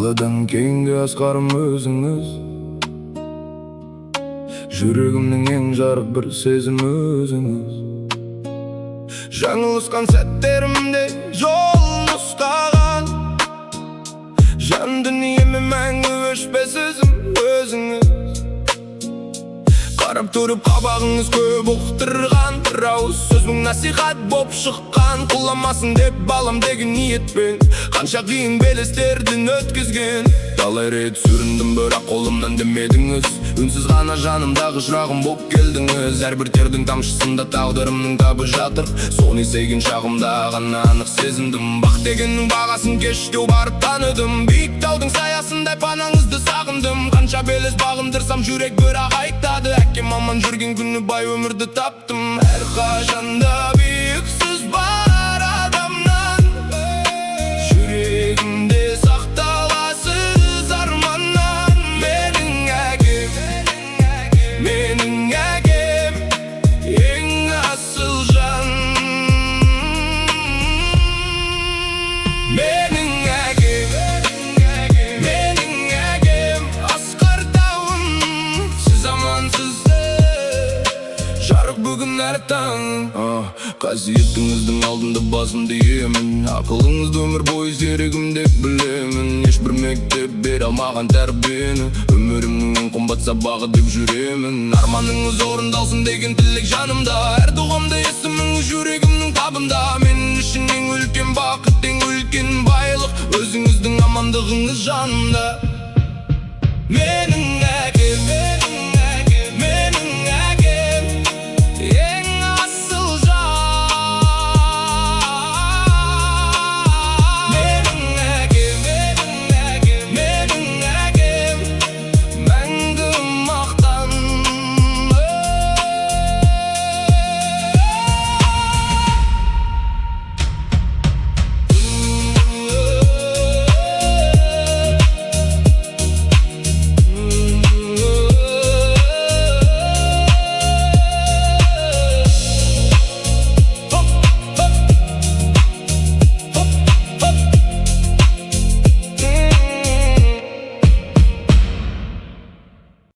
Жылыдан кейінгі асқарым өзіңіз. Жүрегімнің ең жарық бір сезім өзіңіз. Жаңылысқан сәттерімде жолын ұстаған, жан дүниеме мәңгі өшпес ізім өзіңіз. Қарап тұрып қабағыңыз көп ұқтырған, бір ауыз сөзің насихат боп шыққан. Құламасын деп балам деген ниетпен қанша қиын белестерден өткізген. Талай рет сүріндім бірақ қолымнан демедіңіз. Үнсіз ғана жанымдағы шырағым боп келдіңіз. Әрбір тердің тамшысында тағдырымның табы жатыр. Соны сейген шағымда ғана анық сезіндім. Бақ дегеннің бағасын кештеу барып таныдым. Биік таудың саясындай панаңызды сағындым. Қанша белес бағындырсам жүрек бірақ айтады. Әкем аман жүрген күні бай өмірді таптым. Әрқашанда биіксіз бар адамнан жүрегімде сақталасыз арманнан. Менің әкем ең асыл жан. Менің әкем асқар тауым. Сіз амансыз жарық бүгін әр таң. Қасиетіңіздің алдында басымды иемін. Ақылыңызды өмір бойы серігім деп білемін. Ешбір мектеп бере алмаған тәрбиені өмірімнің ең қымбат сабағы деп жүремін. Арманыңыз орындалсын деген тілек жанымда. Әр дұғамда есіміңіз жүрегімнің табында. Мен үшін ең үлкен бақыт, ең үлкен байлық өзіңіздің амандығыңыз жанымда.